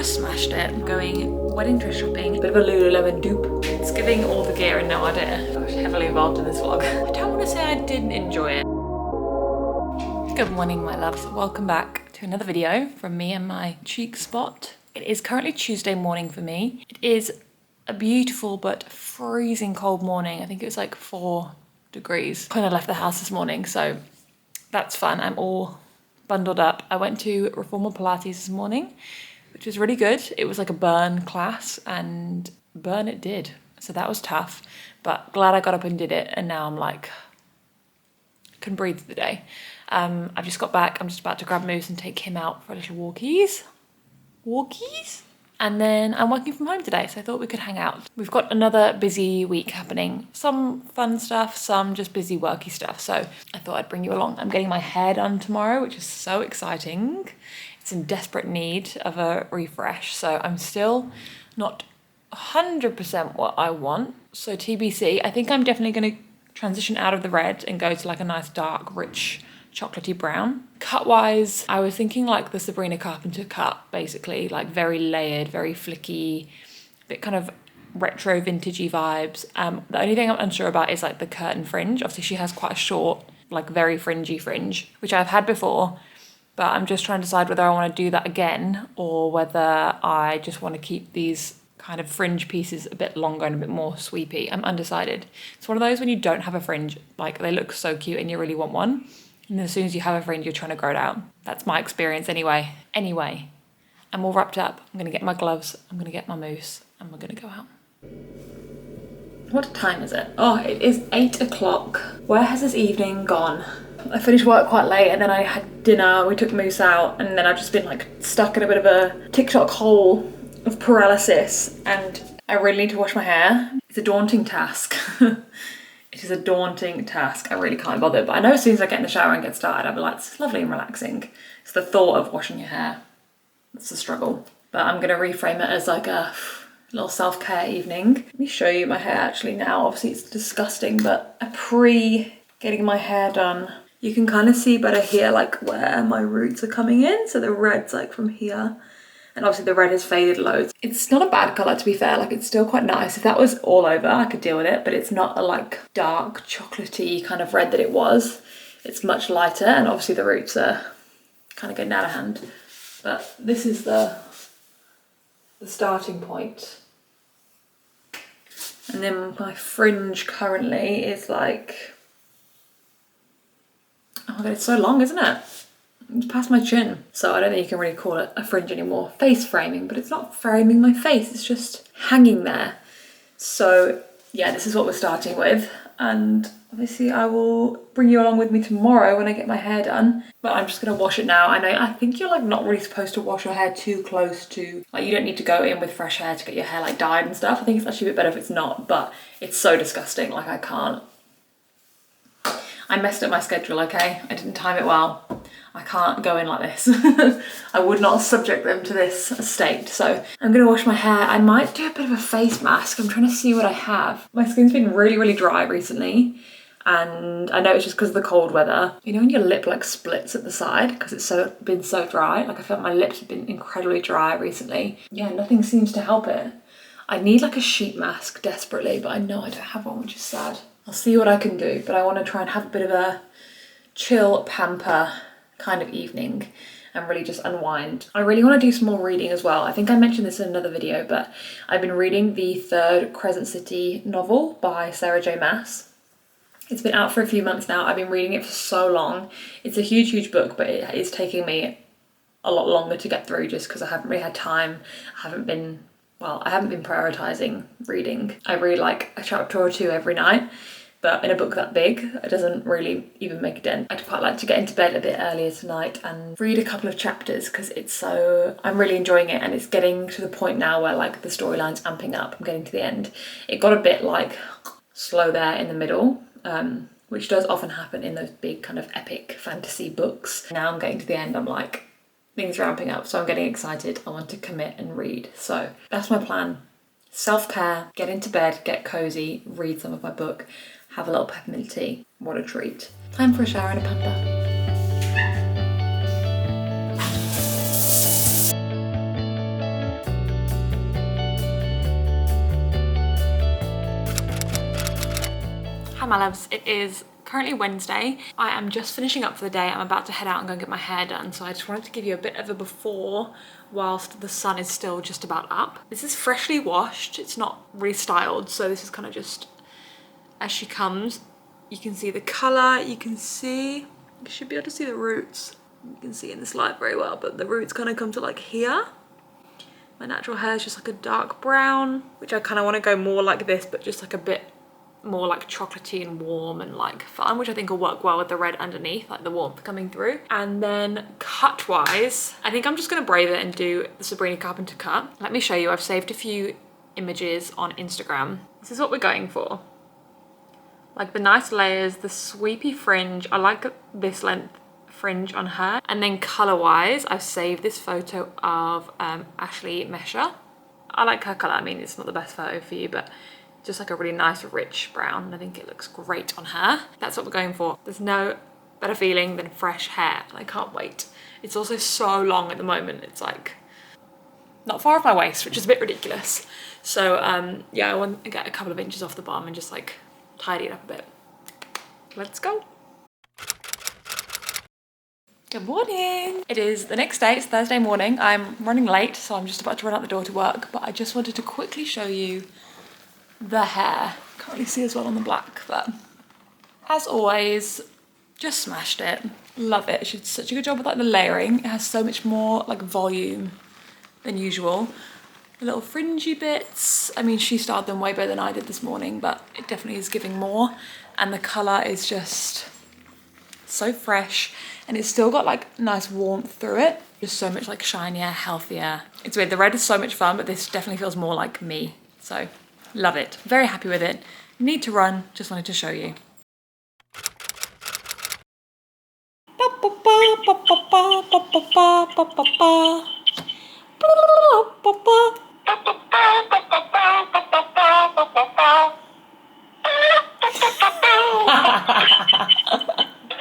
just smashed it. I'm going wedding dress shopping. A bit of a Lululemon dupe. It's giving all the gear and no idea. I was heavily involved in this vlog. I don't want to say I didn't enjoy it. Good morning, my loves. Welcome back to another video from me and my cheek spot. It is currently Tuesday morning for me. It is a beautiful but freezing cold morning. I think it was like 4 degrees. Kind of left the house this morning, so that's fun. I'm all bundled up. I went to Reformer Pilates this morning, which was really good. It was like a burn class and burn it did. So that was tough, but glad I got up and did it. And now I'm like, can breathe the day. I've just got back. I'm just about to grab Moose and take him out for a little walkies. And then I'm working from home today, so I thought we could hang out. We've got another busy week happening. Some fun stuff, some just busy worky stuff. So I thought I'd bring you along. I'm getting my hair done tomorrow, which is so exciting. It's in desperate need of a refresh. So I'm still not 100% what I want. So TBC, I think I'm definitely going to transition out of the red and go to like a nice dark, rich, chocolatey brown. Cut wise, I was thinking like the Sabrina Carpenter cut, basically, like very layered, very flicky, bit kind of retro vintagey vibes. The only thing I'm unsure about is like the curtain fringe. Obviously she has quite a short, like very fringy fringe, which I've had before, but I'm just trying to decide whether I want to do that again or whether I just want to keep these kind of fringe pieces a bit longer and a bit more sweepy. I'm undecided. It's one of those when you don't have a fringe, like they look so cute and you really want one. And then as soon as you have a fringe, you're trying to grow it out. That's my experience anyway. Anyway, I'm all wrapped up. I'm gonna get my gloves, I'm gonna get my Moose, and we're gonna go out. What time is it? Oh, it is 8 o'clock. Where has this evening gone? I finished work quite late and then I had dinner, we took Moose out, and then I've just been like stuck in a bit of a TikTok hole of paralysis, and I really need to wash my hair. It's a daunting task. It is a daunting task. I really can't bother, but I know as soon as I get in the shower and get started, I'll be like, it's lovely and relaxing. It's the thought of washing your hair. That's the struggle. But I'm gonna reframe it as like a little self-care evening. Let me show you my hair actually now. Obviously it's disgusting, but a pre-getting my hair done, you can kind of see better here, like where my roots are coming in. So the red's like from here. And obviously the red has faded loads. It's not a bad colour, to be fair, like it's still quite nice. If that was all over, I could deal with it, but it's not a like dark chocolatey kind of red that it was. It's much lighter, and obviously the roots are kind of getting out of hand. But this is the starting point. And then my fringe currently is like, oh my god, it's so long, isn't it? It's past my chin, so I don't think you can really call it a fringe anymore. Face framing, but it's not framing my face, it's just hanging there. So yeah, this is what we're starting with, and obviously I will bring you along with me tomorrow when I get my hair done. But I'm just gonna wash it now. I think you're like not really supposed to wash your hair too close to, like you don't need to go in with fresh hair to get your hair like dyed and stuff. I think it's actually a bit better if it's not, but it's so disgusting, like I can't. I messed up my schedule, okay? I didn't time it well. I can't go in like this. I would not subject them to this state. So I'm gonna wash my hair. I might do a bit of a face mask. I'm trying to see what I have. My skin's been really, really dry recently. And I know it's just because of the cold weather. You know when your lip like splits at the side because it's been so dry? Like I felt my lips have been incredibly dry recently. Yeah, nothing seems to help it. I need like a sheet mask desperately, but I know I don't have one, which is sad. I'll see what I can do, but I want to try and have a bit of a chill pamper kind of evening and really just unwind. I really want to do some more reading as well. I think I mentioned this in another video, but I've been reading the third Crescent City novel by Sarah J Maas. It's been out for a few months now. I've been reading it for so long. It's a huge, huge book, but it is taking me a lot longer to get through just because I haven't really had time. I haven't been prioritizing reading. I read like a chapter or two every night, but in a book that big, it doesn't really even make a dent. I'd quite like to get into bed a bit earlier tonight and read a couple of chapters because I'm really enjoying it, and it's getting to the point now where like the storyline's amping up. I'm getting to the end. It got a bit like slow there in the middle, which does often happen in those big kind of epic fantasy books. Now I'm getting to the end, I'm like, things are ramping up, so I'm getting excited. I want to commit and read. So that's my plan. Self-care, get into bed, get cozy, read some of my book, have a little peppermint tea. What a treat. Time for a shower and a pamper. my loves, it is currently Wednesday. I am just finishing up for the day. I'm about to head out and go and get my hair done, so I just wanted to give you a bit of a before whilst the sun is still just about up. This is freshly washed. It's not really styled, so this is kind of just as she comes. You can see the colour, you should be able to see the roots. You can see in this light very well, but the roots kind of come to like here. My natural hair is just like a dark brown, which I kind of want to go more like this, but just like a bit more like chocolatey and warm and like fun, which I think will work well with the red underneath, like the warmth coming through. And then cut wise, I think I'm just going to braid it and do the Sabrina Carpenter cut. Let me show you. I've saved a few images on Instagram. This is what we're going for. Like the nice layers, the sweepy fringe. I like this length fringe on her. And then color wise, I've saved this photo of Ashley Mesher. I like her color. I mean, it's not the best photo for you, but just like a really nice rich brown, and I think it looks great on her. That's what we're going for. There's no better feeling than fresh hair, and I can't wait. It's also so long at the moment. It's like not far off my waist, which is a bit ridiculous. So yeah, I want to get a couple of inches off the bottom and just like tidy it up a bit. Let's go. Good morning. It is the next day, it's Thursday morning. I'm running late, so I'm just about to run out the door to work, but I just wanted to quickly show you the hair. Can't really see as well on the black, but as always, just smashed it. Love it. She did such a good job with like the layering. It has so much more like volume than usual. The little fringy bits, I mean, she styled them way better than I did this morning, but it definitely is giving more. And the color is just so fresh, and it's still got like nice warmth through it. Just so much like shinier, healthier. It's weird, the red is so much fun, but this definitely feels more like me. So love it, very happy with it. Need to run, just wanted to show you.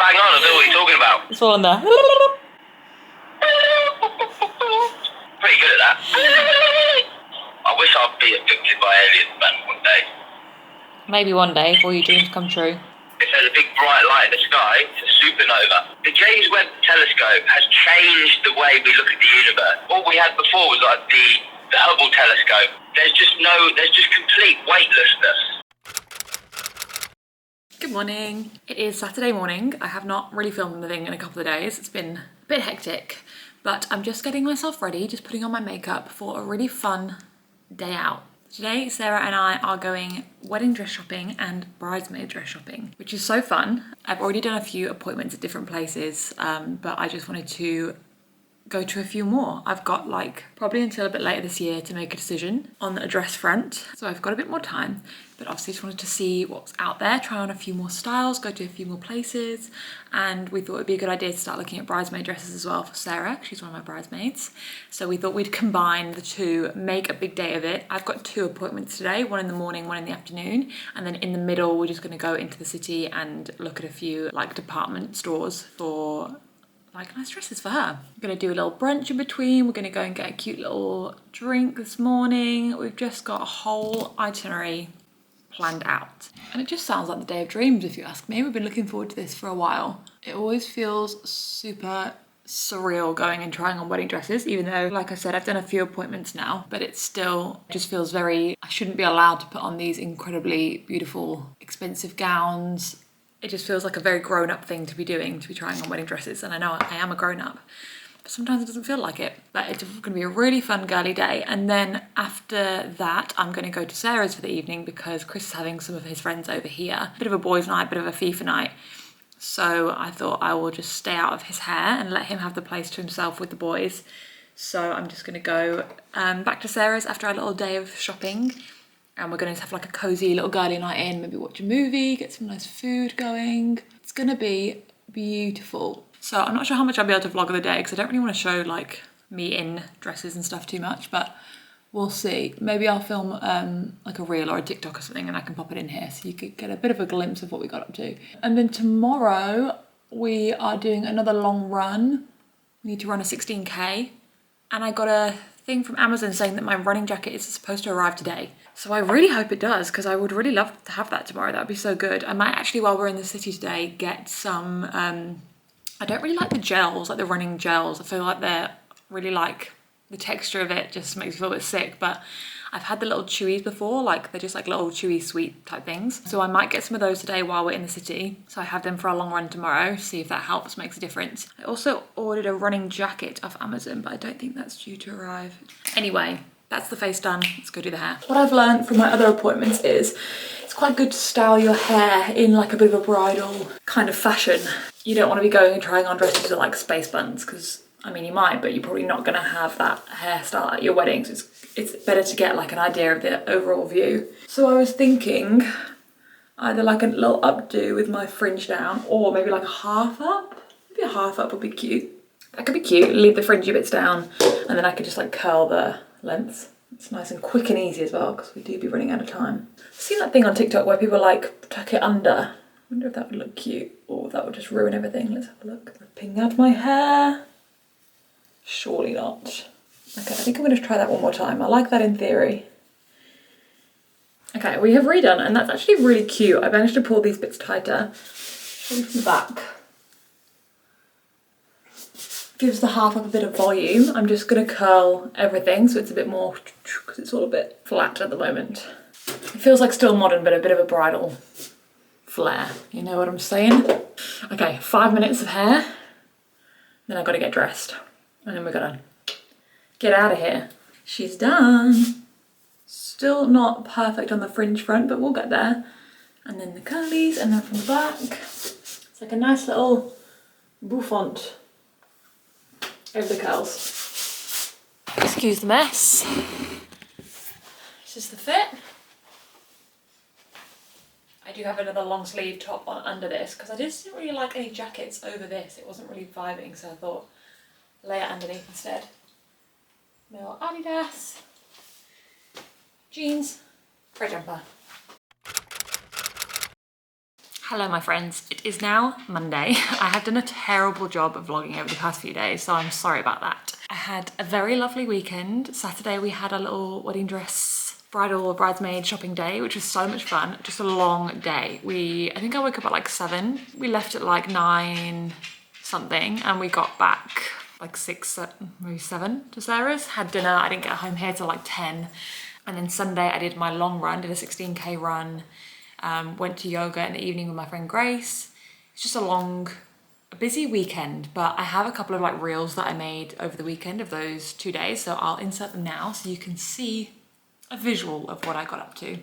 Hang on, I know what you're talking about. It's all on there. Pretty good at that. I wish I'd be abducted by aliens, man, one day. Maybe one day, if all your dreams come true. If there's a big bright light in the sky, it's a supernova. The James Webb Telescope has changed the way we look at the universe. What we had before was like the Hubble telescope. There's just complete weightlessness. Good morning. It is Saturday morning. I have not really filmed anything in a couple of days. It's been a bit hectic, but I'm just getting myself ready, just putting on my makeup for a really fun day out. Today, Sarah and I are going wedding dress shopping and bridesmaid dress shopping, which is so fun. I've already done a few appointments at different places, but I just wanted to go to a few more. I've got like probably until a bit later this year to make a decision on a dress front, so I've got a bit more time, but obviously just wanted to see what's out there, try on a few more styles, go to a few more places, and we thought it'd be a good idea to start looking at bridesmaid dresses as well for Sarah. She's one of my bridesmaids, so we thought we'd combine the two, make a big day of it. I've got 2 appointments today, one in the morning, one in the afternoon, and then in the middle we're just going to go into the city and look at a few like department stores for like nice dresses for her. We're gonna do a little brunch in between. We're gonna go and get a cute little drink this morning. We've just got a whole itinerary planned out. And it just sounds like the day of dreams, if you ask me. We've been looking forward to this for a while. It always feels super surreal going and trying on wedding dresses, even though, like I said, I've done a few appointments now, but it still just feels very, I shouldn't be allowed to put on these incredibly beautiful, expensive gowns. It just feels like a very grown-up thing to be doing, to be trying on wedding dresses. And I know I am a grown-up, but sometimes it doesn't feel like it. But it's going to be a really fun girly day. And then after that, I'm going to go to Sarah's for the evening because Chris is having some of his friends over here. Bit of a boys' night, bit of a FIFA night. So I thought I will just stay out of his hair and let him have the place to himself with the boys. So I'm just going to go back to Sarah's after our little day of shopping. And we're going to have like a cozy little girly night in, maybe watch a movie, get some nice food going. It's going to be beautiful. So I'm not sure how much I'll be able to vlog of the day because I don't really want to show like me in dresses and stuff too much, but we'll see. Maybe I'll film like a reel or a TikTok or something and I can pop it in here so you could get a bit of a glimpse of what we got up to. And then tomorrow we are doing another long run. We need to run a 16K. And I got a thing from Amazon saying that my running jacket is supposed to arrive today. So I really hope it does, because I would really love to have that tomorrow. That would be so good. I might actually, while we're in the city today, get some, I don't really like the gels, like the running gels. I feel like they're really like, the texture of it just makes me feel a bit sick, but I've had the little chewies before, like they're just like little chewy sweet type things. So I might get some of those today while we're in the city. So I have them for a long run tomorrow, see if that helps, makes a difference. I also ordered a running jacket off Amazon, but I don't think that's due to arrive. Anyway, that's the face done. Let's go do the hair. What I've learned from my other appointments is it's quite good to style your hair in like a bit of a bridal kind of fashion. You don't want to be going and trying on dresses that are like space buns, because I mean, you might, but you're probably not going to have that hairstyle at your wedding. So it's better to get like an idea of the overall view. So I was thinking either like a little updo with my fringe down, or maybe like a half up. Maybe a half up would be cute. That could be cute. Leave the fringy bits down, and then I could just like curl the lengths. It's nice and quick and easy as well, because we do be running out of time. I've seen that thing on TikTok where people like tuck it under. I wonder if that would look cute, or if that would just ruin everything. Let's have a look. Ripping out my hair. Surely not. Okay, I think I'm going to try that one more time. I like that in theory. Okay, we have redone, and that's actually really cute. I managed to pull these bits tighter. Show you from the back. Gives the half up a bit of volume. I'm just going to curl everything so it's a bit more, because it's all a bit flat at the moment. It feels like still modern, but a bit of a bridal flair. You know what I'm saying? Okay, 5 minutes of hair. Then I've got to get dressed. And then we're gonna get out of here. She's done. Still not perfect on the fringe front, but we'll get there. And then the curlies, and then from the back. It's like a nice little bouffant over the curls. Excuse the mess. This is the fit. I do have another long sleeve top on under this, because I just didn't really like any jackets over this. It wasn't really vibing, so I thought lay it underneath instead. Little Adidas, jeans, for a jumper. Hello my friends, it is now Monday. I have done a terrible job of vlogging over the past few days, so I'm sorry about that. I had a very lovely weekend. Saturday we had a little wedding dress, bridal or bridesmaid shopping day, which was so much fun. Just a long day. I think I woke up at like 7. We left at like 9 something, and we got back like 6, maybe 7 to Sarah's. Had dinner. I didn't get home here till like 10. And then Sunday I did my long run, did a 16k run. Went to yoga in the evening with my friend Grace. It's just a busy weekend, but I have a couple of like reels that I made over the weekend of those 2 days. So I'll insert them now so you can see a visual of what I got up to.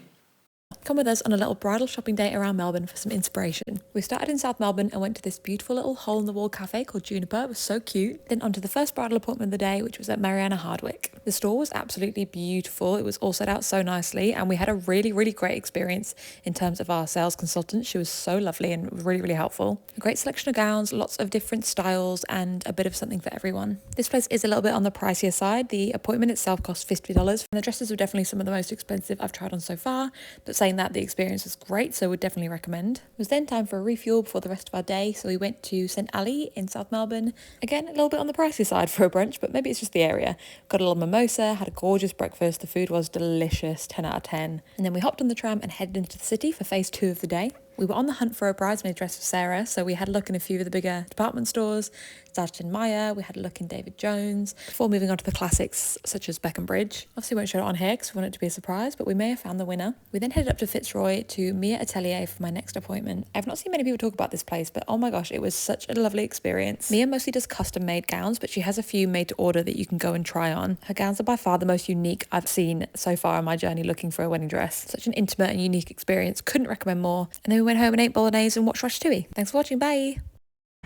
Come with us on a little bridal shopping day around Melbourne for some inspiration. We started in South Melbourne and went to this beautiful little hole-in-the-wall cafe called Juniper. It was so cute. Then onto the first bridal appointment of the day, which was at Mariana Hardwick. The store was absolutely beautiful. It was all set out so nicely, and we had a really, really great experience in terms of our sales consultant. She was so lovely and really, really helpful. A great selection of gowns, lots of different styles, and a bit of something for everyone. This place is a little bit on the pricier side. The appointment itself cost $50, and the dresses were definitely some of the most expensive I've tried on so far, but saying that, the experience was great, so would definitely recommend. It was then time for a refuel before the rest of our day, so we went to St Ali in South Melbourne. Again, a little bit on the pricey side for a brunch, but maybe it's just the area. Got a little mimosa, had a gorgeous breakfast, the food was delicious, 10 out of 10. And then we hopped on the tram and headed into the city for phase 2 of the day. We were on the hunt for a bridesmaid dress for Sarah, so we had a look in a few of the bigger department stores, Sargent and Maya, we had a look in David Jones, before moving on to the classics such as Beckham Bridge. Obviously won't show it on here because we want it to be a surprise, but we may have found the winner. We then headed up to Fitzroy to Mia Atelier for my next appointment. I've not seen many people talk about this place, but oh my gosh, it was such a lovely experience. Mia mostly does custom made gowns, but she has a few made to order that you can go and try on. Her gowns are by far the most unique I've seen so far on my journey looking for a wedding dress. Such an intimate and unique experience, couldn't recommend more. And then we went home and ate bolognese and watched Ratatouille. Thanks for watching, bye!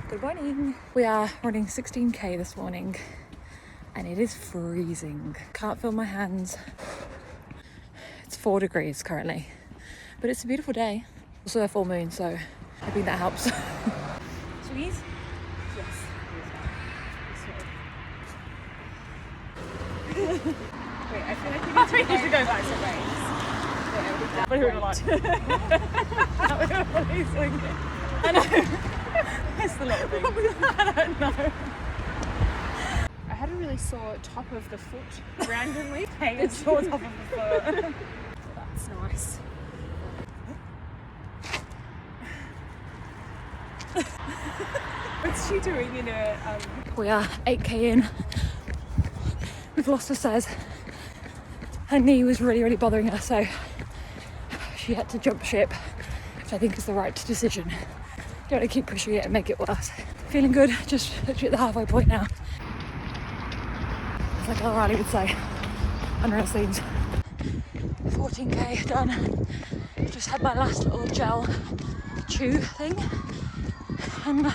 Good morning! We are running 16k this morning and it is freezing. Can't feel my hands. It's 4 degrees currently, but it's a beautiful day. Also a full moon, so I think that helps. Squeeze? Yes. Wait, I feel like we need to go back to race. But who would like? I know. It's the little thing. I don't know. I had never really saw top of the foot randomly. Hey, I saw top of the foot. That's nice. What's she doing in a We are 8k in. We've lost her stairs. Her knee was really bothering her, so she had to jump ship, which I think is the right decision. Don't want to keep pushing it and make it worse. Feeling good, just literally at the halfway point now. It's like El Riley would say, unreal scenes. 14k done. Just had my last little gel chew thing. And I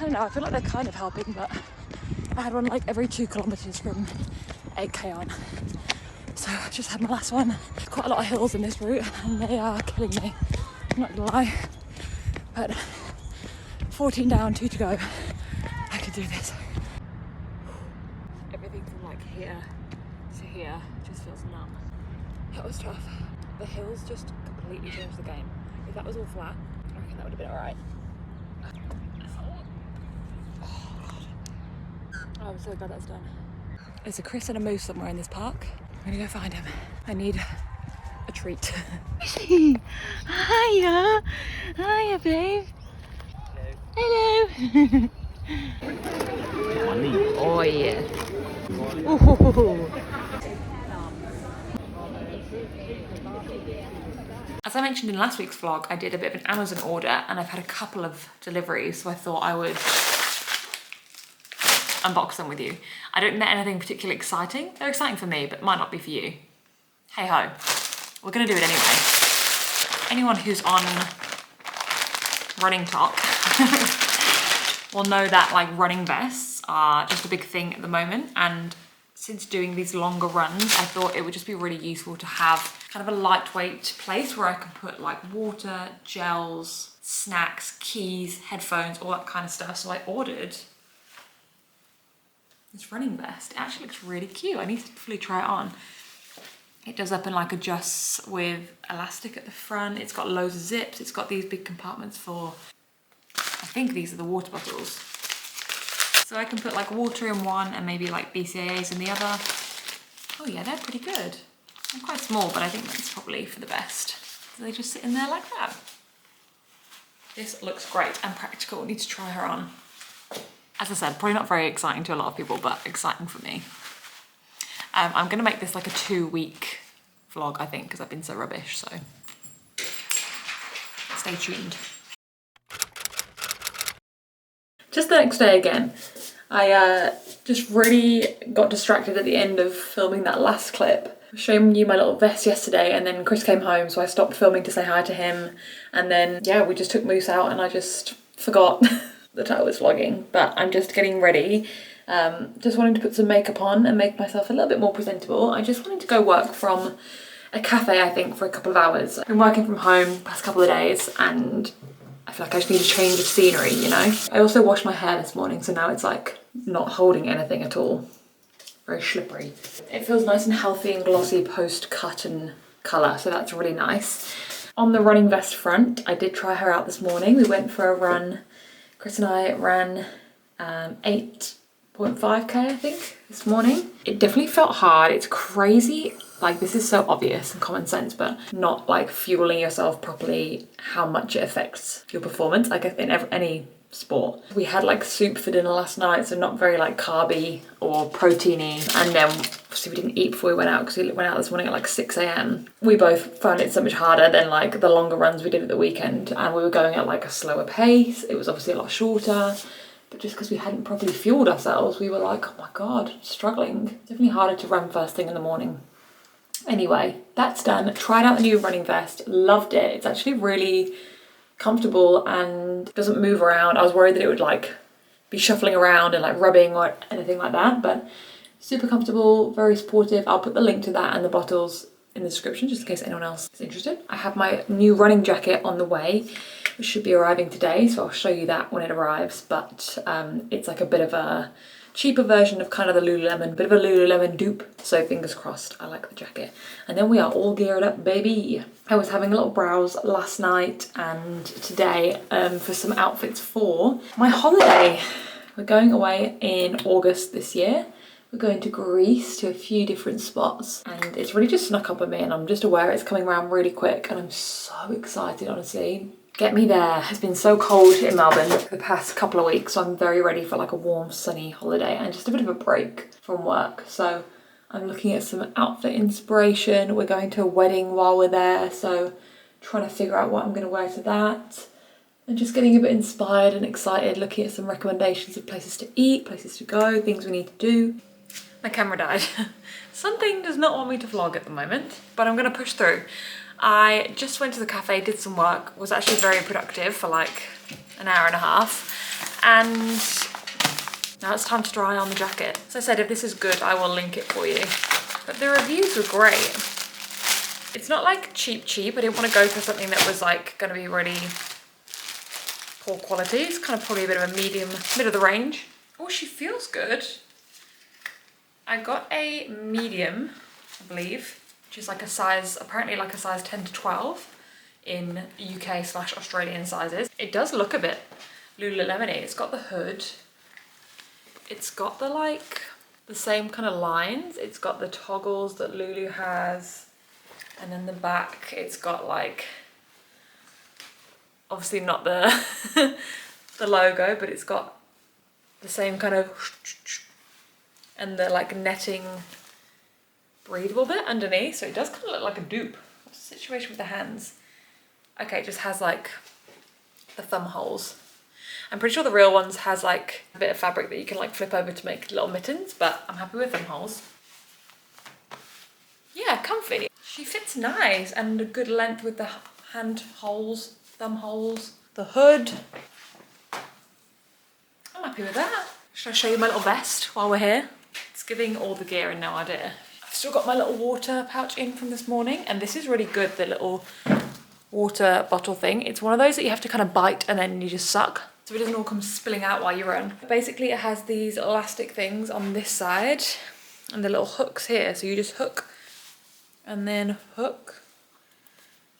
don't know, I feel like they're kind of helping, but I had one like every 2 kilometres from 8k on. So I just had my last one. Quite a lot of hills in this route and they are killing me, I'm not gonna lie. But 14 down, 2 to go. I can do this. Everything from like here to here just feels numb. That was tough. The hills just completely changed the game. If that was all flat, I reckon that would have been alright. Oh, I'm so glad that's done. There's a Chris and a Moose somewhere in this park. I'm gonna go find him. I need a treat. Hiya! Hiya, babe. Hello. Oh yeah. Ooh. As I mentioned in last week's vlog, I did a bit of an Amazon order and I've had a couple of deliveries, so I thought I would unbox them with you. I don't know anything particularly exciting. They're exciting for me, but might not be for you. Hey ho, we're gonna do it anyway. Anyone who's on Running Talk will know that like running vests are just a big thing at the moment, and since doing these longer runs, I thought it would just be really useful to have kind of a lightweight place where I can put like water, gels, snacks, keys, headphones, all that kind of stuff. So I ordered this running vest. It actually looks really cute. I need to fully try it on. It does up and like adjusts with elastic at the front. It's got loads of zips. It's got these big compartments for, I think these are the water bottles. So I can put like water in one and maybe like BCAAs in the other. Oh yeah, they're pretty good. They're quite small, but I think that's probably for the best. So they just sit in there like that. This looks great and practical. I need to try her on. As I said, probably not very exciting to a lot of people, but exciting for me. I'm gonna make this like a 2-week vlog, I think, because I've been so rubbish, so stay tuned. Just the next day again, I just really got distracted at the end of filming that last clip. I was showing you my little vest yesterday, and then Chris came home, so I stopped filming to say hi to him, and then yeah, we just took Moose out and I just forgot that I was vlogging. But I'm just getting ready. Just wanting to put some makeup on and make myself a little bit more presentable. I just wanted to go work from a cafe, I think, for a couple of hours. I've been working from home the past couple of days and I feel like I just need a change of scenery, you know? I also washed my hair this morning, so now it's like not holding anything at all. Very slippery. It feels nice and healthy and glossy post-cut and colour, so that's really nice. On the running vest front, I did try her out this morning. We went for a run. Chris and I ran 8.5k, I think, this morning. It definitely felt hard. It's crazy. Like, this is so obvious and common sense, but not like fueling yourself properly, how much it affects your performance, I guess, in any sport. We had like soup for dinner last night, so not very like carby or proteiny. And then obviously we didn't eat before we went out because we went out this morning at like 6 a.m. We both found it so much harder than like the longer runs we did at the weekend, and we were going at like a slower pace. It was obviously a lot shorter, but just because we hadn't properly fueled ourselves, we were like, oh my God, struggling. Definitely harder to run first thing in the morning. Anyway, that's done. Tried out the new running vest, loved it. It's actually really comfortable and doesn't move around. I was worried that it would like be shuffling around and like rubbing or anything like that, but super comfortable, very supportive. I'll put the link to that and the bottles in the description just in case anyone else is interested. I have my new running jacket on the way, which should be arriving today, so I'll show you that when it arrives, but it's like a bit of a cheaper version of kind of the Lululemon, bit of a Lululemon dupe, so fingers crossed. I like the jacket. And then we are all geared up, baby. I was having a little browse last night and today for some outfits for my holiday. We're going away in August this year, We're going to Greece to a few different spots, and it's really just snuck up on me, and I'm just aware it's coming around really quick, and I'm so excited, honestly. Get me there. It's been so cold in Melbourne for the past couple of weeks, so I'm very ready for like a warm, sunny holiday and just a bit of a break from work. So I'm looking at some outfit inspiration. We're going to a wedding while we're there, so trying to figure out what I'm going to wear to that. And just getting a bit inspired and excited, looking at some recommendations of places to eat, places to go, things we need to do. My camera died. Something does not want me to vlog at the moment, but I'm going to push through. I just went to the cafe, did some work, was actually very productive for like an hour and a half, and now it's time to try on the jacket. As I said, if this is good, I will link it for you. But the reviews were great. It's not like cheap, I didn't want to go for something that was like going to be really poor quality. It's kind of probably a bit of a medium, mid of the range. Oh, she feels good. I got a medium, I believe, which is like a size, apparently like a size 10 to 12 in UK/Australian sizes. It does look a bit Lululemon-y. It's got the hood. It's got the like, the same kind of lines. It's got the toggles that Lulu has. And then the back, it's got like, obviously not the, the logo, but it's got the same kind of, and the like netting breathable bit underneath, so it does kind of look like a dupe. What's the situation with the hands? Okay, it just has like the thumb holes. I'm pretty sure the real ones has like a bit of fabric that you can like flip over to make little mittens, but I'm happy with thumb holes. Yeah, comfy. She fits nice and a good length with the hand holes, thumb holes, the hood. I'm happy with that. Should I show you my little vest while we're here? It's giving all the gear and no idea. I've still got my little water pouch in from this morning, and this is really good, the little water bottle thing. It's one of those that you have to kind of bite and then you just suck, so it doesn't all come spilling out while you run. Basically, it has these elastic things on this side and the little hooks here, so you just hook and then hook,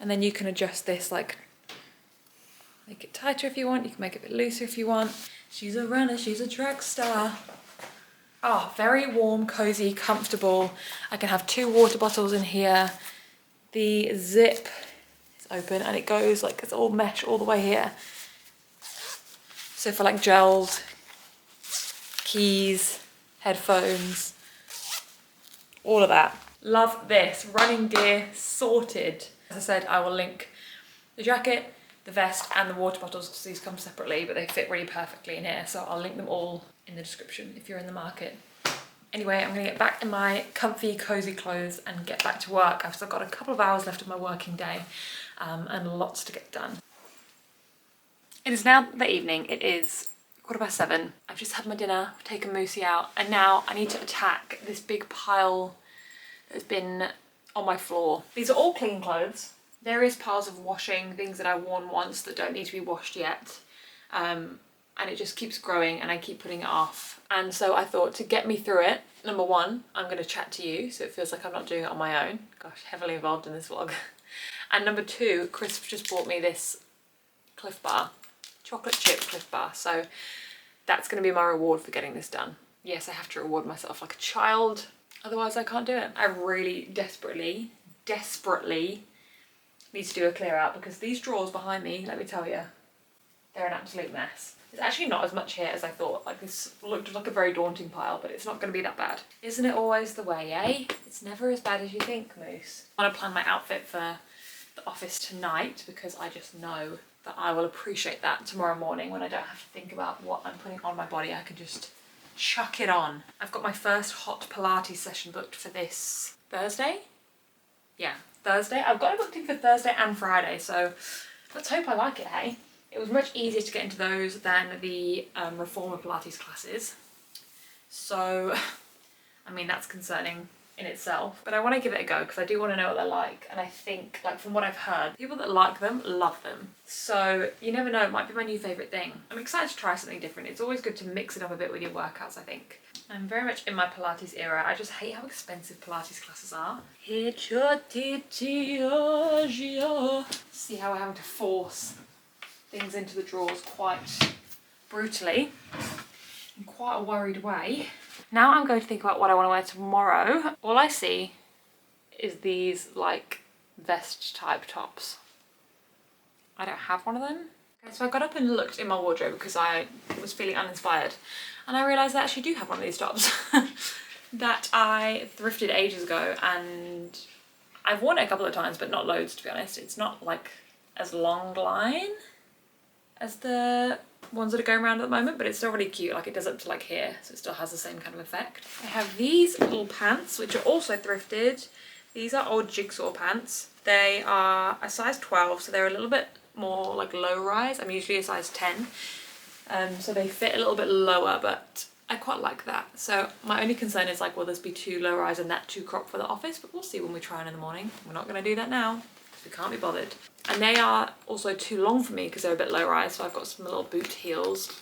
and then you can adjust this, like make it tighter if you want, you can make it a bit looser if you want. She's a runner, she's a track star. Oh, very warm, cozy, comfortable. I can have 2 water bottles in here. The zip is open and it goes like, it's all mesh all the way here. So for like gels, keys, headphones, all of that. Love this. Running gear sorted. As I said, I will link the jacket, the vest and the water bottles, because these come separately, but they fit really perfectly in here. So I'll link them all in the description if you're in the market. Anyway, I'm gonna get back in my comfy, cozy clothes and get back to work. I've still got a couple of hours left of my working day and lots to get done. It is now the evening. It is 7:15. I've just had my dinner, taken Moosey out, and now I need to attack this big pile that has been on my floor. These are all clean clothes. Various piles of washing, things that I've worn once that don't need to be washed yet. And it just keeps growing and I keep putting it off. And so I thought, to get me through it, number one, I'm going to chat to you so it feels like I'm not doing it on my own. Gosh, heavily involved in this vlog. And number two, Chris just bought me this Cliff Bar, chocolate chip Cliff Bar. So that's going to be my reward for getting this done. Yes, I have to reward myself like a child, otherwise I can't do it. I really desperately need to do a clear out, because these drawers behind me, let me tell you, they're an absolute mess. There's actually not as much here as I thought. Like, this looked like a very daunting pile, but it's not going to be that bad. Isn't it always the way, eh? It's never as bad as you think, Moose. I want to plan my outfit for the office tonight, because I just know that I will appreciate that tomorrow morning when I don't have to think about what I'm putting on my body. I can just chuck it on. I've got my first hot Pilates session booked for this Thursday. Yeah, Thursday. I've got it booked in for Thursday and Friday, so let's hope I like it, hey? It was much easier to get into those than the Reformer Pilates classes. So, I mean, that's concerning in itself, but I want to give it a go because I do want to know what they're like. And I think, like, from what I've heard, people that like them love them. So you never know, it might be my new favourite thing. I'm excited to try something different. It's always good to mix it up a bit with your workouts, I think. I'm very much in my Pilates era. I just hate how expensive Pilates classes are. See how we're having to force things into the drawers quite brutally. in quite a worried way. Now I'm going to think about what I want to wear tomorrow. All I see is these like vest type tops. I don't have one of them. Okay, so I got up and looked in my wardrobe because I was feeling uninspired, and I realised I actually do have one of these tops that I thrifted ages ago, and I've worn it a couple of times but not loads, to be honest. It's not like as long line as the ones that are going around at the moment, but it's still really cute. Like, it does up to like here, so it still has the same kind of effect. I have these little pants which are also thrifted. These are old Jigsaw pants. They are a size 12, so they're a little bit more like low rise. I'm usually a size 10, so they fit a little bit lower, but I quite like that. So my only concern is like, will this be too low rise and that too crop for the office? But we'll see when we try on in the morning. We're not going to do that now because we can't be bothered. And they are also too long for me because they're a bit low rise, so I've got some little boot heels.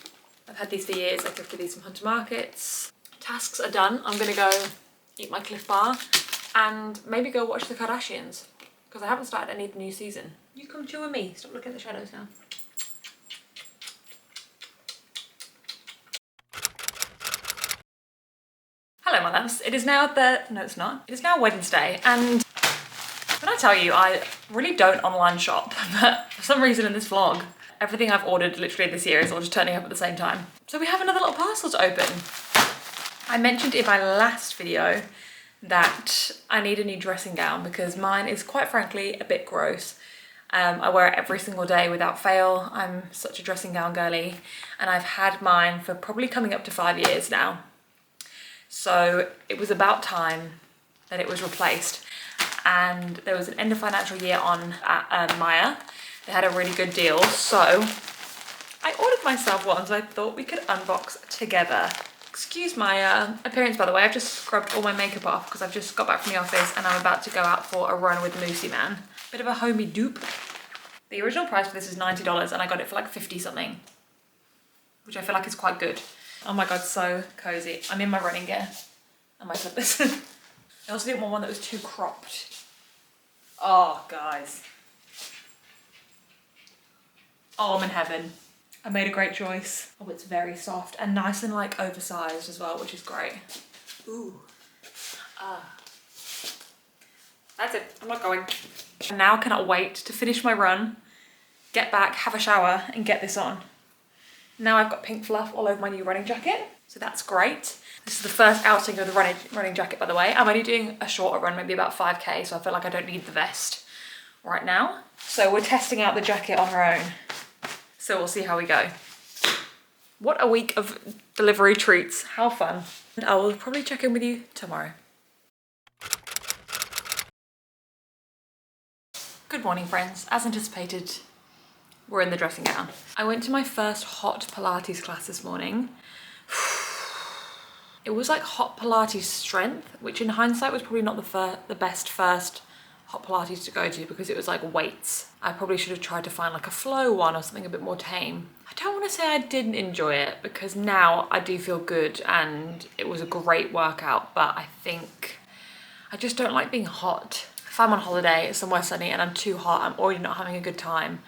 I've had these for years. I thrifted these from Hunter Markets. Tasks are done. I'm gonna go eat my Cliff Bar and maybe go watch the Kardashians because I haven't started any of the new season. You come chill with me. Stop looking at the shadows now. Hello, my loves. It is now no, it's not. It is now Wednesday, and when I tell you, I really don't online shop, but for some reason in this vlog, everything I've ordered literally this year is all just turning up at the same time. So we have another little parcel to open. I mentioned in my last video that I need a new dressing gown because mine is quite frankly a bit gross. I wear it every single day without fail. I'm such a dressing gown girly, and I've had mine for probably coming up to 5 years now. So it was about time that it was replaced. And there was an end of financial year on at Maya. They had a really good deal, so I ordered myself one, so I thought we could unbox together. Excuse my appearance, by the way. I've just scrubbed all my makeup off because I've just got back from the office and I'm about to go out for a run with Moosey Man. Bit of a homey dupe. The original price for this is $90 and I got it for like 50 something, which I feel like is quite good. Oh my god, so cozy. I'm in my running gear and my slippers. I also didn't want one that was too cropped. Oh, guys. Oh, I'm in heaven. I made a great choice. Oh, it's very soft and nice and like oversized as well, which is great. Ooh. That's it. I'm not going. I now cannot wait to finish my run, get back, have a shower, and get this on. Now I've got pink fluff all over my new running jacket, so that's great. This is the first outing of the running jacket, by the way. I'm only doing a shorter run, maybe about 5k, so I feel like I don't need the vest right now. So we're testing out the jacket on her own. So we'll see how we go. What a week of delivery treats. How fun. And I will probably check in with you tomorrow. Good morning, friends. As anticipated, we're in the dressing gown. I went to my first hot Pilates class this morning. It was like hot Pilates strength, which in hindsight was probably not the best first hot Pilates to go to because it was like weights. I probably should have tried to find like a flow one or something a bit more tame. I don't want to say I didn't enjoy it because now I do feel good and it was a great workout, but I think I just don't like being hot. If I'm on holiday somewhere sunny and I'm too hot, I'm already not having a good time.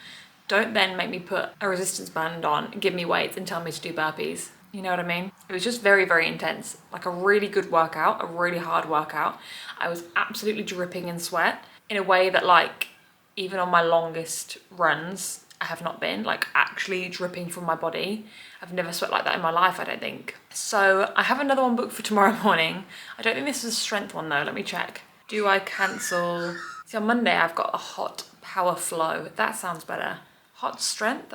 Don't then make me put a resistance band on, give me weights and tell me to do burpees. You know what I mean? It was just very, very intense. Like a really good workout, a really hard workout. I was absolutely dripping in sweat in a way that like, even on my longest runs, I have not been like actually dripping from my body. I've never sweat like that in my life, I don't think. So I have another one booked for tomorrow morning. I don't think this is a strength one though, let me check. Do I cancel? See, on Monday I've got a hot power flow. That sounds better. Hot strength?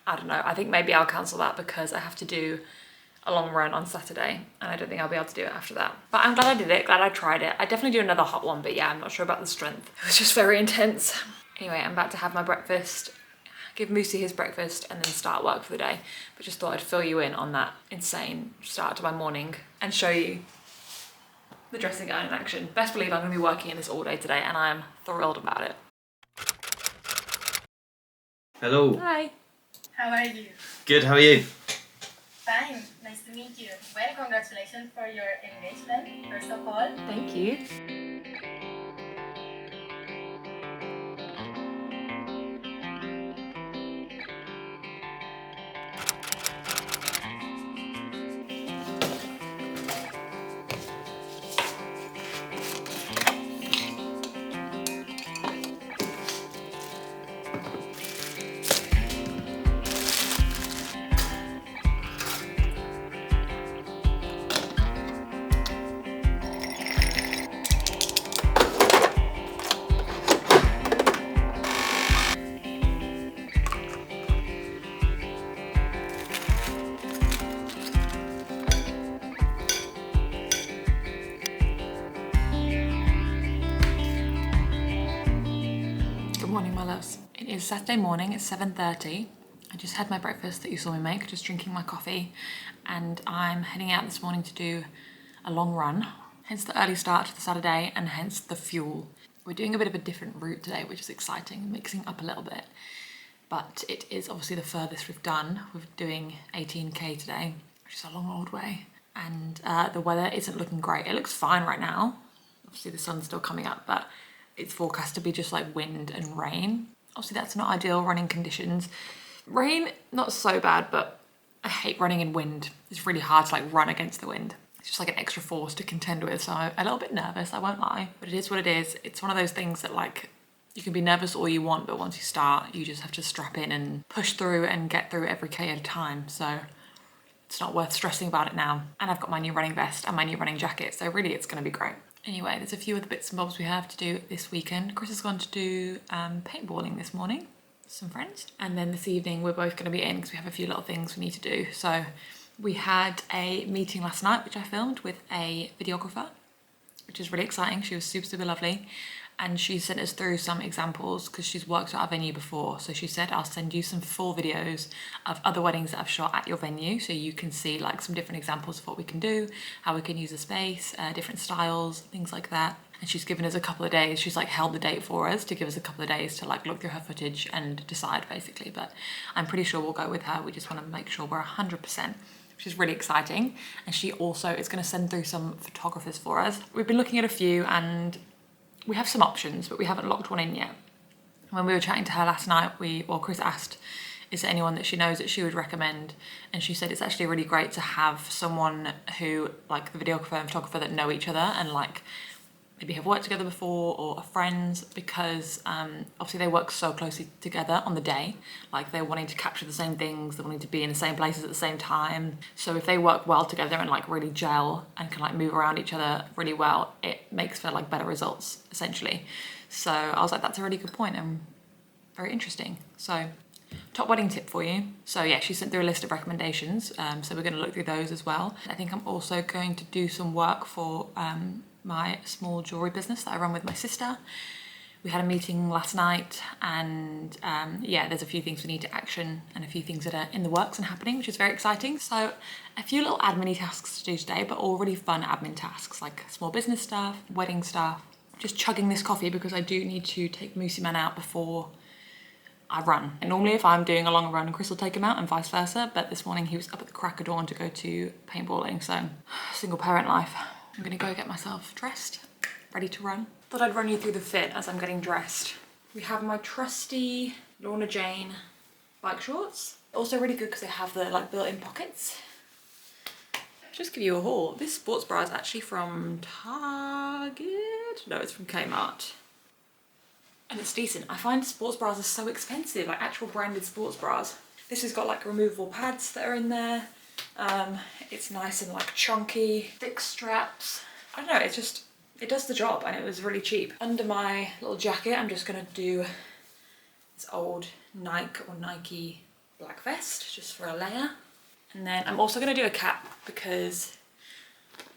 I don't know. I think maybe I'll cancel that because I have to do a long run on Saturday and I don't think I'll be able to do it after that. But I'm glad I did it, glad I tried it. I definitely do another hot one, but yeah, I'm not sure about the strength. It was just very intense. Anyway, I'm about to have my breakfast, give Moosey his breakfast and then start work for the day. But just thought I'd fill you in on that insane start to my morning and show you the dressing gown in action. Best believe I'm gonna be working in this all day today and I am thrilled about it. Hello. Hi. How are you? Good, how are you? Fine, nice to meet you. Well, congratulations for your engagement, first of all. Thank you. loves. It is Saturday morning, it's 7:30. I just had my breakfast that you saw me make, just drinking my coffee, and I'm heading out this morning to do a long run. Hence the early start to the Saturday and hence the fuel. We're doing a bit of a different route today, which is exciting, mixing up a little bit. But it is obviously the furthest we've done. We're doing 18k today, which is a long old way. And the weather isn't looking great. It looks fine right now. Obviously the sun's still coming up, but it's forecast to be just like wind and rain. Obviously that's not ideal running conditions. Rain, not so bad, but I hate running in wind. It's really hard to like run against the wind. It's just like an extra force to contend with, so I'm a little bit nervous, I won't lie. But it is what it is. It's one of those things that like, you can be nervous all you want, but once you start, you just have to strap in and push through and get through every K at a time. So it's not worth stressing about it now. And I've got my new running vest and my new running jacket, so really it's gonna be great. Anyway, there's a few other bits and bobs we have to do this weekend. Chris has gone to do paintballing this morning with some friends. And then this evening we're both gonna be in because we have a few little things we need to do. So we had a meeting last night, which I filmed with a videographer, which is really exciting. She was super, super lovely. And she sent us through some examples because she's worked at our venue before. So she said, I'll send you some full videos of other weddings that I've shot at your venue so you can see like some different examples of what we can do, how we can use the space, different styles, things like that. And she's given us a couple of days. She's like held the date for us to give us a couple of days to like look through her footage and decide basically. But I'm pretty sure we'll go with her. We just want to make sure we're 100%. Which is really exciting. And she also is going to send through some photographers for us. We've been looking at a few and we have some options, but we haven't locked one in yet. When we were chatting to her last night, Chris asked, is there anyone that she knows that she would recommend? And she said it's actually really great to have someone who, like the videographer and photographer that know each other and like maybe have worked together before or are friends, because obviously they work so closely together on the day. Like they're wanting to capture the same things, they're wanting to be in the same places at the same time. So if they work well together and like really gel and can like move around each other really well, it makes for like better results essentially. So I was like, that's a really good point and very interesting. So top wedding tip for you. So yeah, she sent through a list of recommendations. So we're gonna look through those as well. I think I'm also going to do some work for my small jewelry business that I run with my sister. We had a meeting last night and yeah, there's a few things we need to action and a few things that are in the works and happening, which is very exciting. So a few little admin tasks to do today, but all really fun admin tasks like small business stuff, wedding stuff. Just chugging this coffee because I do need to take Moosey Man out before I run. And normally if I'm doing a long run, Chris will take him out and vice versa. But this morning he was up at the crack of dawn to go to paintballing. So single parent life. I'm gonna go get myself dressed, ready to run. Thought I'd run you through the fit as I'm getting dressed. We have my trusty Lorna Jane bike shorts. Also really good because they have the like built-in pockets. Just give you a haul. This sports bra is actually from Target. No, it's from Kmart. And it's decent. I find sports bras are so expensive, like actual branded sports bras. This has got like removable pads that are in there. It's nice and like chunky, thick straps. I don't know, it does the job and it was really cheap. Under my little jacket, I'm just gonna do this old Nike black vest just for a layer. And then I'm also gonna do a cap because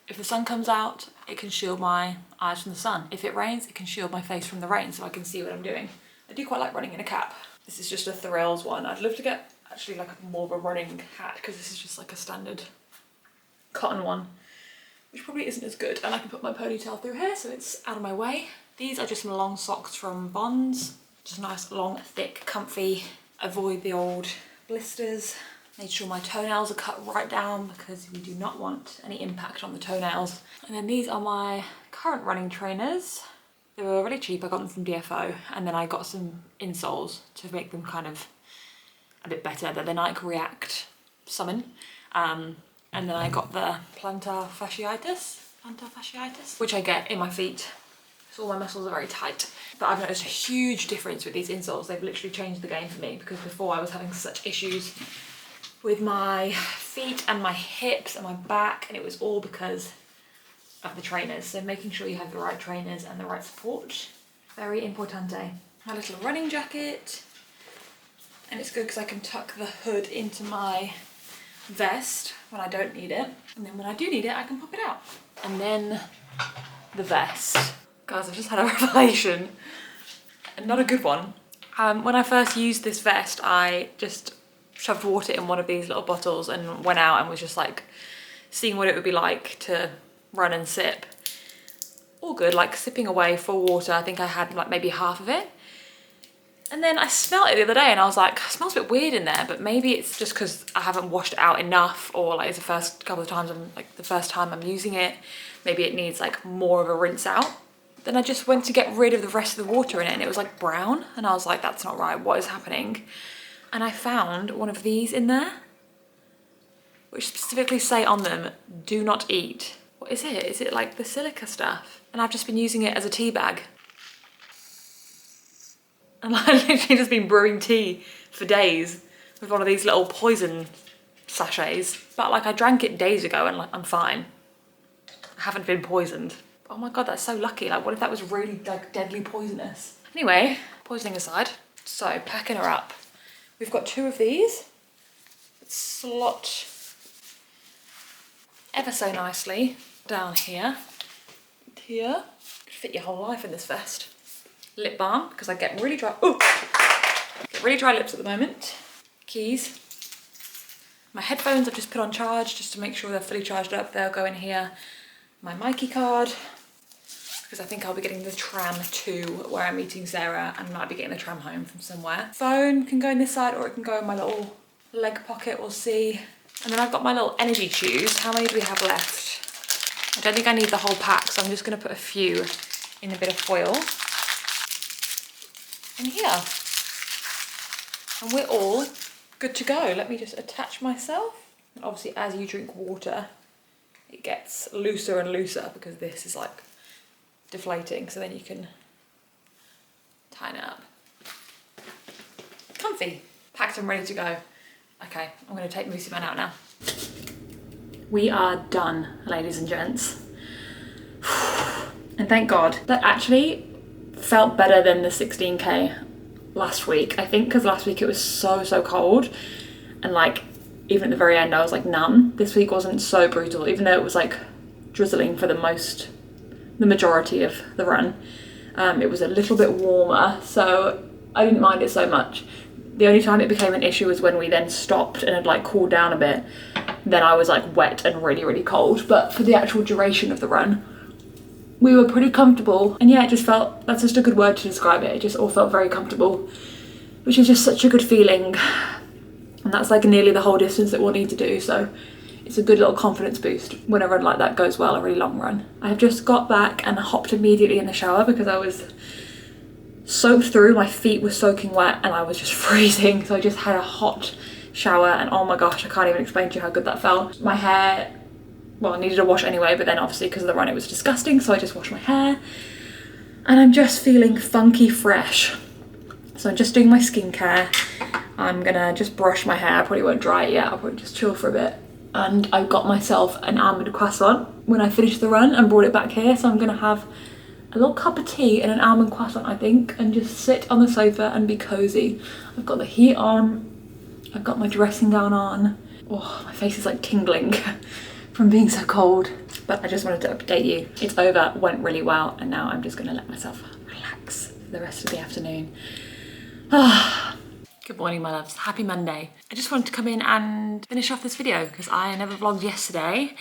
if the sun comes out, it can shield my eyes from the sun. If it rains, it can shield my face from the rain so I can see what I'm doing. I do quite like running in a cap. This is just a Thorells one. I'd love to get actually like more of a running hat because this is just like a standard cotton one, which probably isn't as good. And I can put my ponytail through here so it's out of my way. These are just some long socks from Bonds. Just nice, long, thick, comfy. Avoid the old blisters. Made sure my toenails are cut right down because we do not want any impact on the toenails. And then these are my current running trainers. They were really cheap, I got them from DFO, and then I got some insoles to make them kind of a bit better. They're the Nike React Summon. And then I got the plantar fasciitis, which I get in my feet. So all my muscles are very tight. But I've noticed a huge difference with these insoles. They've literally changed the game for me because before I was having such issues with my feet and my hips and my back, and it was all because of the trainers. So making sure you have the right trainers and the right support, very importante. My little running jacket, and it's good because I can tuck the hood into my vest when I don't need it, and then when I do need it I can pop it out. And then the vest. Guys, I've just had a revelation, and not a good one. When I first used this vest, I just shoved water in one of these little bottles and went out and was just like seeing what it would be like to run and sip. All good, like sipping away full water. I think I had like maybe half of it. And then I smelled it the other day and I was like, it smells a bit weird in there, but maybe it's just because I haven't washed it out enough, or like it's the first couple of times the first time I'm using it. Maybe it needs like more of a rinse out. Then I just went to get rid of the rest of the water in it and it was like brown. And I was like, that's not right, what is happening? And I found one of these in there, which specifically say on them, do not eat. What is it? Is it like the silica stuff? And I've just been using it as a tea bag. And I've literally just been brewing tea for days with one of these little poison sachets. But like I drank it days ago and like I'm fine. I haven't been poisoned. Oh my God, that's so lucky. Like what if that was really like deadly poisonous? Anyway, poisoning aside. So packing her up. We've got 2 of these. Slot ever so nicely down here. Here. Could fit your whole life in this vest. Lip balm, because I get really dry. Ooh! Get really dry lips at the moment. Keys. My headphones I've just put on charge just to make sure they're fully charged up. They'll go in here. My Mikey card, because I think I'll be getting the tram to where I'm meeting Sarah and might be getting the tram home from somewhere. Phone can go in this side or it can go in my little leg pocket, we'll see. And then I've got my little energy chews. How many do we have left? I don't think I need the whole pack, so I'm just going to put a few in a bit of foil. In here. And we're all good to go. Let me just attach myself. And obviously as you drink water, it gets looser and looser because this is like deflating, so then you can tighten it up. Comfy. Packed and ready to go. Okay, I'm going to take Moosey Man out now. We are done, ladies and gents. And thank God. That actually felt better than the 16K last week. I think because last week it was so cold and like even at the very end I was like numb. This week wasn't so brutal, even though it was like drizzling for the majority of the run. It was a little bit warmer, so I didn't mind it so much. The only time it became an issue was when we then stopped and had like cooled down a bit. Then I was like wet and really cold, but for the actual duration of the run we were pretty comfortable. And yeah, it just felt, that's just a good word to describe it, it just all felt very comfortable, which is just such a good feeling. And that's like nearly the whole distance that we'll need to do, so it's a good little confidence boost when a run like that goes well, a really long run. I have just got back and hopped immediately in the shower because I was soaked through, my feet were soaking wet and I was just freezing, so I just had a hot shower and oh my gosh, I can't even explain to you how good that felt. My hair, well, I needed a wash anyway, but then obviously because of the run it was disgusting, so I just washed my hair. And I'm just feeling funky fresh. So I'm just doing my skincare. I'm gonna just brush my hair, I probably won't dry it yet, I'll probably just chill for a bit. And I got myself an almond croissant when I finished the run and brought it back here, so I'm gonna have a little cup of tea and an almond croissant, I think, and just sit on the sofa and be cozy. I've got the heat on, I've got my dressing gown on. Oh, my face is like tingling from being so cold. But I just wanted to update you. It's over, went really well, and now I'm just gonna let myself relax for the rest of the afternoon. Good morning, my loves. Happy Monday. I just wanted to come in and finish off this video because I never vlogged yesterday.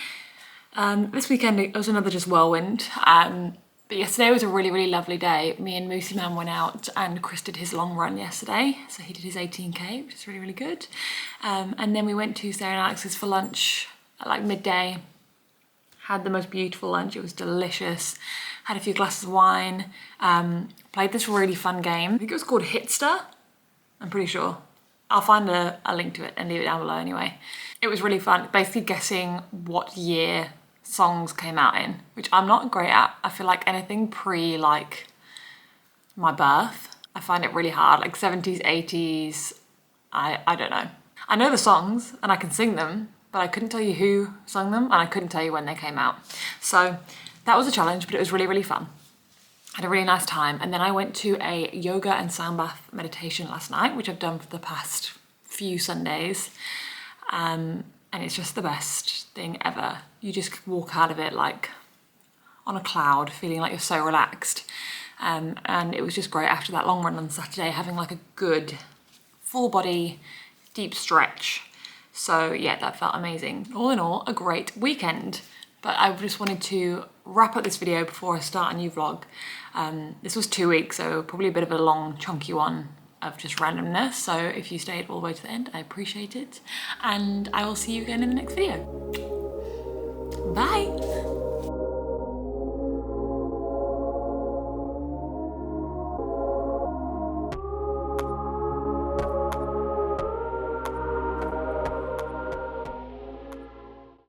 This weekend it was another just whirlwind. But yesterday was a really lovely day. Me and Moosey Man went out and Chris did his long run yesterday. So he did his 18K, which is really good. And then we went to Sarah and Alex's for lunch at like midday. Had the most beautiful lunch, it was delicious. Had a few glasses of wine. Played this really fun game. I think it was called Hitster, I'm pretty sure. I'll find a link to it and leave it down below anyway. It was really fun, basically guessing what year songs came out in, which I'm not great at. I feel like anything pre like my birth, I find it really hard, like 70s, 80s, I don't know. I know the songs and I can sing them, but I couldn't tell you who sung them and I couldn't tell you when they came out. So that was a challenge, but it was really fun. Had a really nice time. And then I went to a yoga and sound bath meditation last night, which I've done for the past few Sundays. And it's just the best thing ever. You just walk out of it like on a cloud, feeling like you're so relaxed. and it was just great after that long run on Saturday, having like a good full body deep stretch. So yeah, that felt amazing. All in all, a great weekend. But I just wanted to wrap up this video before I start a new vlog. This was 2 weeks, so probably a bit of a long, chunky one of just randomness. So if you stayed all the way to the end, I appreciate it. And I will see you again in the next video.